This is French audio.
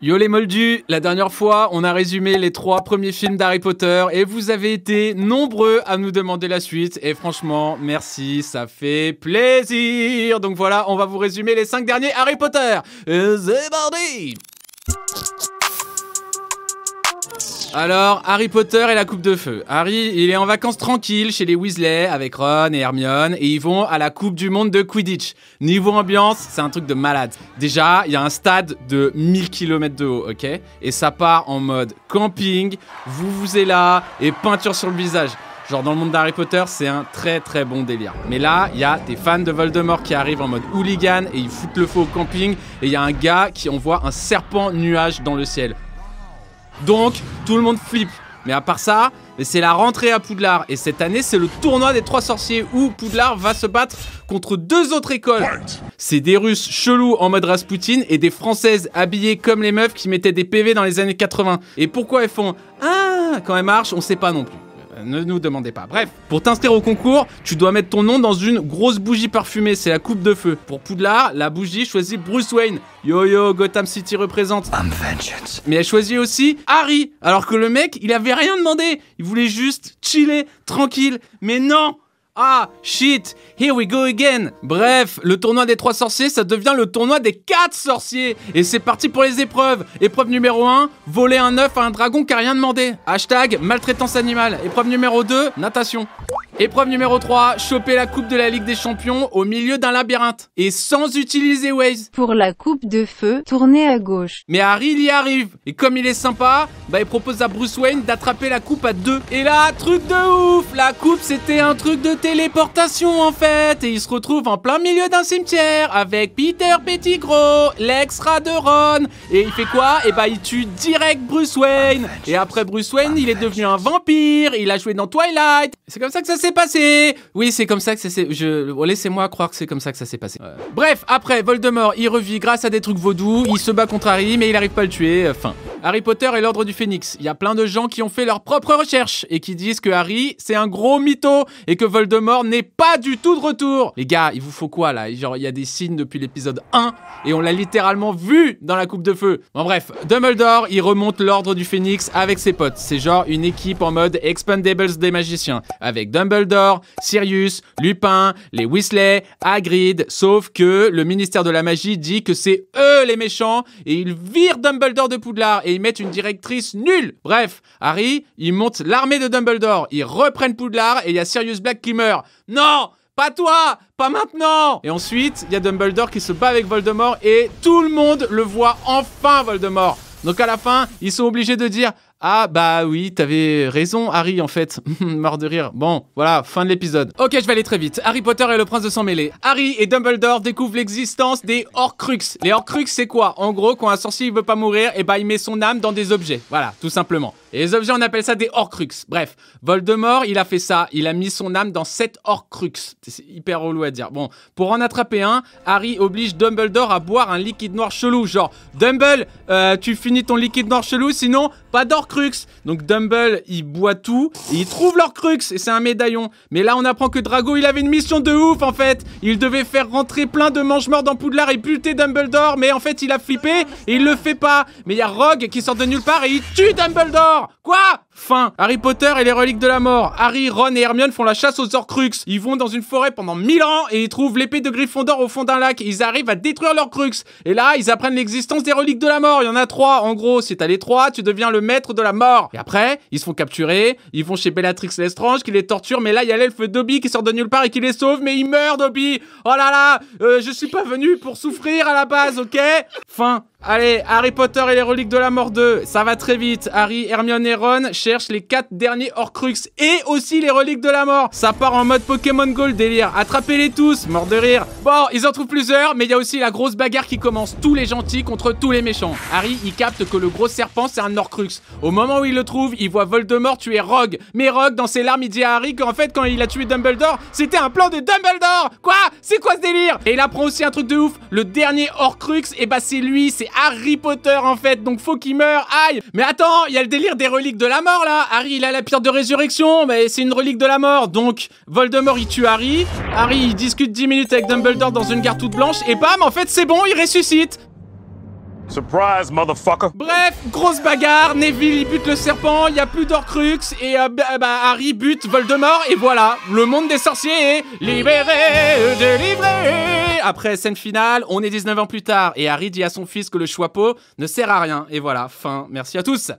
Yo les moldus, la dernière fois, on a résumé les 3 premiers films d'Harry Potter et vous avez été nombreux à nous demander la suite et franchement, merci, ça fait plaisir. Donc voilà, on va vous résumer les 5 derniers Harry Potter. C'est parti. Alors, Harry Potter et la coupe de feu. Harry, il est en vacances tranquille chez les Weasley avec Ron et Hermione et ils vont à la coupe du monde de Quidditch. Niveau ambiance, c'est un truc de malade. Déjà, il y a un stade de 1000 km de haut, ok? Et ça part en mode camping, vous êtes là et peinture sur le visage. Genre dans le monde d'Harry Potter, c'est un très très bon délire. Mais là, il y a des fans de Voldemort qui arrivent en mode hooligan et ils foutent le feu au camping et il y a un gars qui envoie un serpent nuage dans le ciel. Donc, tout le monde flippe. Mais à part ça, c'est la rentrée à Poudlard. Et cette année, c'est le tournoi des 3 sorciers où Poudlard va se battre contre 2 autres écoles. C'est des Russes chelous en mode Rasputin et des Françaises habillées comme les meufs qui mettaient des PV dans les années 80. Et pourquoi elles font « Ah !» quand elles marchent, on sait pas non plus. Ne nous demandez pas. Bref, pour t'inscrire au concours, tu dois mettre ton nom dans une grosse bougie parfumée, c'est la coupe de feu. Pour Poudlard, la bougie choisit Bruce Wayne. Yo yo, Gotham City représente. I'm vengeance. Mais elle choisit aussi Harry, alors que le mec, il avait rien demandé. Il voulait juste chiller, tranquille. Mais non! Ah, shit, here we go again. Bref, le tournoi des 3 sorciers, ça devient le tournoi des 4 sorciers. Et c'est parti pour les épreuves. Épreuve numéro 1, voler un œuf à un dragon qui a rien demandé. Hashtag maltraitance animale. Épreuve numéro 2, natation. Épreuve numéro 3, choper la coupe de la Ligue des Champions au milieu d'un labyrinthe. Et sans utiliser Waze. Pour la coupe de feu, tournez à gauche. Mais Harry, il y arrive. Et comme il est sympa, il propose à Bruce Wayne d'attraper la coupe à 2. Et là, truc de ouf. La coupe, c'était un truc de téléportation en fait. Et il se retrouve en plein milieu d'un cimetière avec Peter Pettigrew, l'ex-rat de Ron. Et il fait quoi? Et il tue direct Bruce Wayne. Et après Bruce Wayne, il est devenu un vampire. Il a joué dans Twilight. C'est comme ça que ça s'est passé. Oui, c'est comme ça que ça s'est... Laissez-moi croire que c'est comme ça que ça s'est passé. Bref, après, Voldemort, il revit grâce à des trucs vaudous. Il se bat contre Harry, mais il arrive pas à le tuer. Fin. Harry Potter et l'Ordre du Phénix. Il y a plein de gens qui ont fait leurs propres recherches et qui disent que Harry, c'est un gros mytho et que Voldemort n'est pas du tout de retour. Les gars, il vous faut quoi là? Genre, il y a des signes depuis l'épisode 1 et on l'a littéralement vu dans la coupe de feu. Bon bref, Dumbledore, il remonte l'Ordre du Phénix avec ses potes. C'est genre une équipe en mode Expendables des magiciens. Avec Dumbledore, Sirius, Lupin, les Weasley, Hagrid, sauf que le ministère de la magie dit que c'est eux les méchants et ils virent Dumbledore de Poudlard et ils mettent une directrice nulle. Bref, Harry, il monte l'armée de Dumbledore, ils reprennent Poudlard et il y a Sirius Black qui meurt. Non! Pas toi! Pas maintenant! Et ensuite, il y a Dumbledore qui se bat avec Voldemort et tout le monde le voit enfin, Voldemort. Donc à la fin, ils sont obligés de dire « Ah bah oui, t'avais raison Harry en fait. » Mort de rire. Bon, voilà, fin de l'épisode. Ok, je vais aller très vite. Harry Potter et le prince de sang mêlé. Harry et Dumbledore découvrent l'existence des Horcruxes. Les Horcruxes, c'est quoi? En gros, quand un sorcier il veut pas mourir, il met son âme dans des objets. Voilà, tout simplement. Et les objets, on appelle ça des Horcruxes. Bref, Voldemort, il a fait ça. Il a mis son âme dans 7 Horcruxes. C'est hyper relou à dire. Bon, pour en attraper un, Harry oblige Dumbledore à boire un liquide noir chelou. Genre, Dumble, tu finis ton liquide noir chelou, sinon, pas d'Horcrux. Donc Dumble, il boit tout et il trouve l'Horcrux et c'est un médaillon. Mais là, on apprend que Drago, il avait une mission de ouf en fait. Il devait faire rentrer plein de mange-morts dans Poudlard et buter Dumbledore, mais en fait, il a flippé et il le fait pas. Mais il y a Rogue qui sort de nulle part et il tue Dumbledore. Quoi? Fin. Harry Potter et les reliques de la mort. Harry, Ron et Hermione font la chasse aux Horcrux. Ils vont dans une forêt pendant 1000 ans et ils trouvent l'épée de Gryffondor au fond d'un lac. Ils arrivent à détruire l'Horcrux. Et là, ils apprennent l'existence des reliques de la mort. Il y en a 3. En gros, si t'as les 3, tu deviens le maître de la mort. Et après, ils se font capturer. Ils vont chez Bellatrix Lestrange qui les torture. Mais là, il y a l'elfe Dobby qui sort de nulle part et qui les sauve. Mais il meurt, Dobby. Oh là là, je suis pas venu pour souffrir à la base, ok? Fin. Allez, Harry Potter et les reliques de la mort 2, ça va très vite. Harry, Hermione et Ron cherchent les 4 derniers Horcrux et aussi les reliques de la mort. Ça part en mode Pokémon Go le délire. Attrapez-les tous, mort de rire. Bon, ils en trouvent plusieurs, mais il y a aussi la grosse bagarre qui commence. Tous les gentils contre tous les méchants. Harry, il capte que le gros serpent, c'est un Horcrux. Au moment où il le trouve, il voit Voldemort tuer Rogue. Mais Rogue, dans ses larmes, il dit à Harry qu'en fait, quand il a tué Dumbledore, c'était un plan de Dumbledore. Quoi? C'est quoi ce délire? Et il apprend aussi un truc de ouf. Le dernier Horcrux, c'est lui, c'est Harry Potter en fait, donc faut qu'il meure. Aïe. Mais attends, il y a le délire des reliques de la mort là. Harry, il a la pierre de résurrection, mais c'est une relique de la mort. Donc Voldemort, il tue Harry. Harry, il discute 10 minutes avec Dumbledore dans une gare toute blanche et bam, en fait, c'est bon, il ressuscite. Surprise, motherfucker. Bref, grosse bagarre, Neville il bute le serpent, il y a plus d'Horcrux et Harry bute Voldemort et voilà, le monde des sorciers est libéré, délivré. Après scène finale, on est 19 ans plus tard et Harry dit à son fils que le Choixpeau ne sert à rien et voilà, fin. Merci à tous.